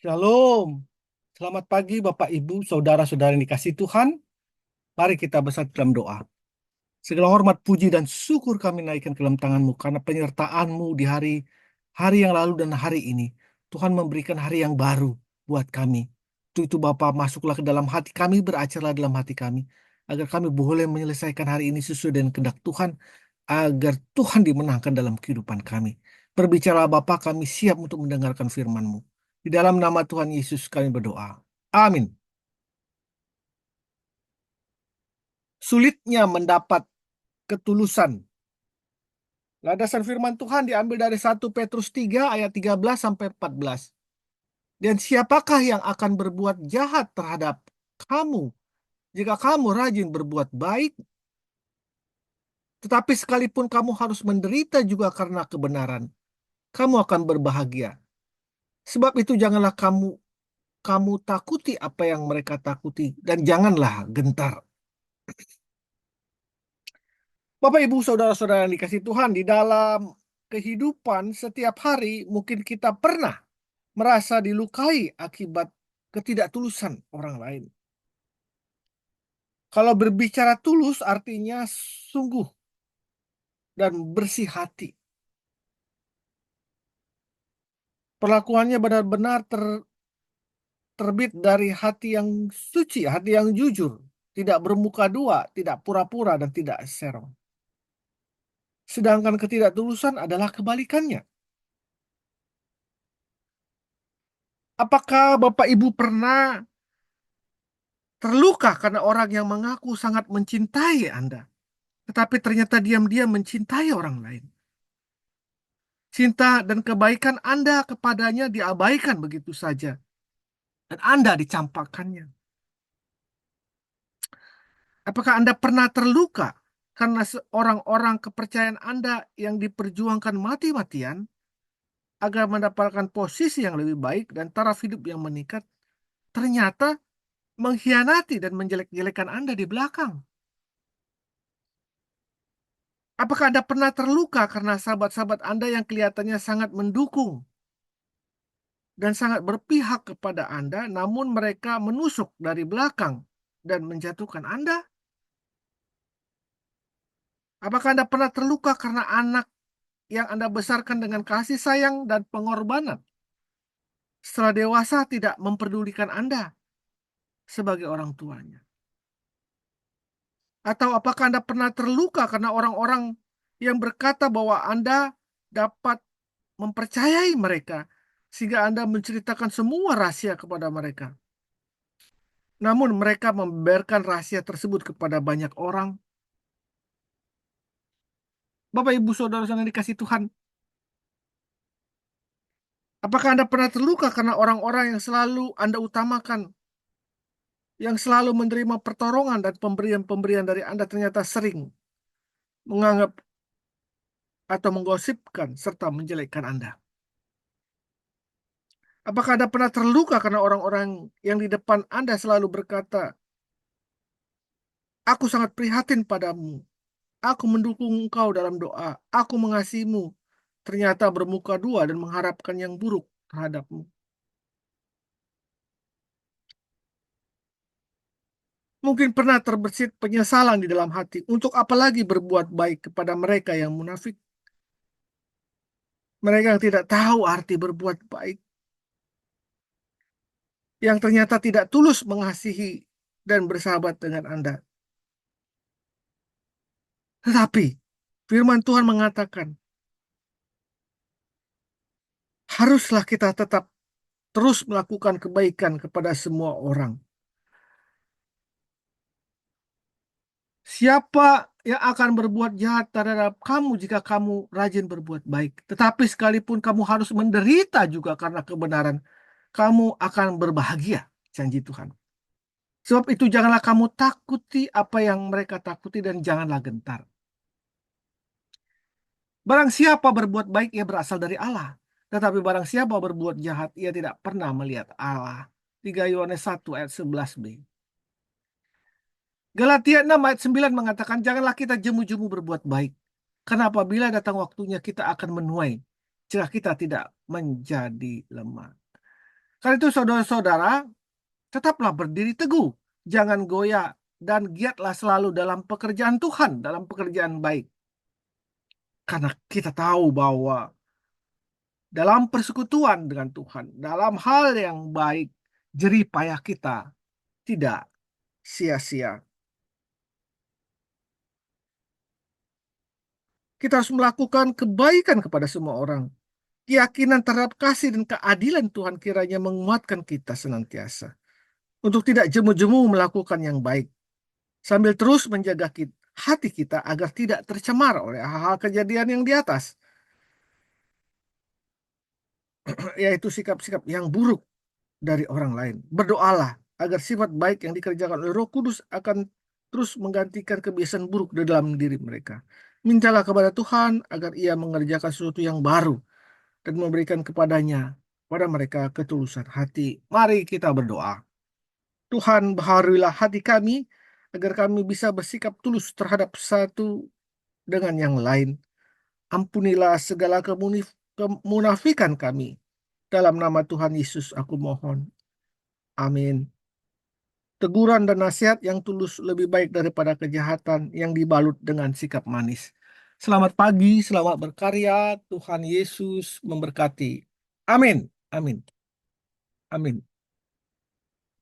Shalom. Selamat pagi Bapak Ibu, saudara-saudara yang dikasihi Tuhan. Mari kita bersatu dalam doa. Segala hormat, puji, dan syukur kami naikkan ke dalam tangan-Mu karena penyertaan-Mu di hari yang lalu dan hari ini. Tuhan memberikan hari yang baru buat kami. Untuk itu Bapak masuklah ke dalam hati kami, beracarlah dalam hati kami. Agar kami boleh menyelesaikan hari ini sesuai dengan kehendak Tuhan. Agar Tuhan dimenangkan dalam kehidupan kami. Berbicara Bapak, kami siap untuk mendengarkan firman-Mu. Di dalam nama Tuhan Yesus kami berdoa. Amin. Sulitnya mendapat ketulusan. Landasan firman Tuhan diambil dari 1 Petrus 3 ayat 13 sampai 14. Dan siapakah yang akan berbuat jahat terhadap kamu jika kamu rajin berbuat baik? Tetapi sekalipun kamu harus menderita juga karena kebenaran, kamu akan berbahagia. Sebab itu janganlah kamu takuti apa yang mereka takuti dan janganlah gentar. Bapak, Ibu, saudara-saudara yang dikasihi Tuhan, di dalam kehidupan setiap hari mungkin kita pernah merasa dilukai akibat ketidaktulusan orang lain. Kalau berbicara tulus artinya sungguh dan bersih hati. Perlakuannya benar-benar terbit dari hati yang suci, hati yang jujur, tidak bermuka dua, tidak pura-pura, dan tidak serong. Sedangkan ketidaktulusan adalah kebalikannya. Apakah Bapak Ibu pernah terluka karena orang yang mengaku sangat mencintai Anda, tetapi ternyata diam-diam mencintai orang lain? Cinta dan kebaikan Anda kepadanya diabaikan begitu saja, dan Anda dicampakkannya. Apakah Anda pernah terluka karena orang-orang kepercayaan Anda yang diperjuangkan mati-matian agar mendapatkan posisi yang lebih baik dan taraf hidup yang meningkat, ternyata mengkhianati dan menjelek-jelekan Anda di belakang? Apakah Anda pernah terluka karena sahabat-sahabat Anda yang kelihatannya sangat mendukung dan sangat berpihak kepada Anda, namun mereka menusuk dari belakang dan menjatuhkan Anda? Apakah Anda pernah terluka karena anak yang Anda besarkan dengan kasih sayang dan pengorbanan setelah dewasa tidak memperdulikan Anda sebagai orang tuanya? Atau apakah Anda pernah terluka karena orang-orang yang berkata bahwa Anda dapat mempercayai mereka sehingga Anda menceritakan semua rahasia kepada mereka? Namun mereka membiarkan rahasia tersebut kepada banyak orang. Bapak, Ibu, saudara-saudara yang dikasih Tuhan, apakah Anda pernah terluka karena orang-orang yang selalu Anda utamakan, yang selalu menerima pertolongan dan pemberian-pemberian dari Anda ternyata sering menganggap atau menggosipkan serta menjelekkan Anda? Apakah Anda pernah terluka karena orang-orang yang di depan Anda selalu berkata, "Aku sangat prihatin padamu. Aku mendukung engkau dalam doa. Aku mengasihimu." Ternyata bermuka dua dan mengharapkan yang buruk terhadapmu. Mungkin pernah terbersit penyesalan di dalam hati. Untuk apa lagi berbuat baik kepada mereka yang munafik? Mereka yang tidak tahu arti berbuat baik. Yang ternyata tidak tulus mengasihi dan bersahabat dengan Anda. Tetapi firman Tuhan mengatakan, haruslah kita tetap terus melakukan kebaikan kepada semua orang. Siapa yang akan berbuat jahat terhadap kamu jika kamu rajin berbuat baik? Tetapi sekalipun kamu harus menderita juga karena kebenaran, kamu akan berbahagia, janji Tuhan. Sebab itu janganlah kamu takuti apa yang mereka takuti dan janganlah gentar. Barang siapa berbuat baik, ia berasal dari Allah. Tetapi barang siapa berbuat jahat, ia tidak pernah melihat Allah. 3 Yohanes 1 ayat 11b. Galatia 6 ayat 9 mengatakan, janganlah kita jemu-jemu berbuat baik. Karena apabila datang waktunya kita akan menuai jika kita tidak menjadi lemah. Karena itu saudara-saudara, tetaplah berdiri teguh, jangan goyah, dan giatlah selalu dalam pekerjaan Tuhan, dalam pekerjaan baik. Karena kita tahu bahwa dalam persekutuan dengan Tuhan, dalam hal yang baik, jerih payah kita tidak sia-sia. Kita harus melakukan kebaikan kepada semua orang. Keyakinan terhadap kasih dan keadilan Tuhan kiranya menguatkan kita senantiasa untuk tidak jemu-jemu melakukan yang baik, sambil terus menjaga hati kita agar tidak tercemar oleh hal-hal kejadian yang di atas, yaitu sikap-sikap yang buruk dari orang lain. Berdoalah agar sifat baik yang dikerjakan oleh Roh Kudus akan terus menggantikan kebiasaan buruk di dalam diri mereka. Mintalah kepada Tuhan agar Ia mengerjakan sesuatu yang baru dan memberikan pada mereka ketulusan hati. Mari kita berdoa. Tuhan, baharuilah hati kami agar kami bisa bersikap tulus terhadap satu dengan yang lain. Ampunilah segala kemunafikan kami. Dalam nama Tuhan Yesus aku mohon. Amin. Teguran dan nasihat yang tulus lebih baik daripada kejahatan yang dibalut dengan sikap manis. Selamat pagi, selamat berkarya. Tuhan Yesus memberkati. Amin. Amin. Amin.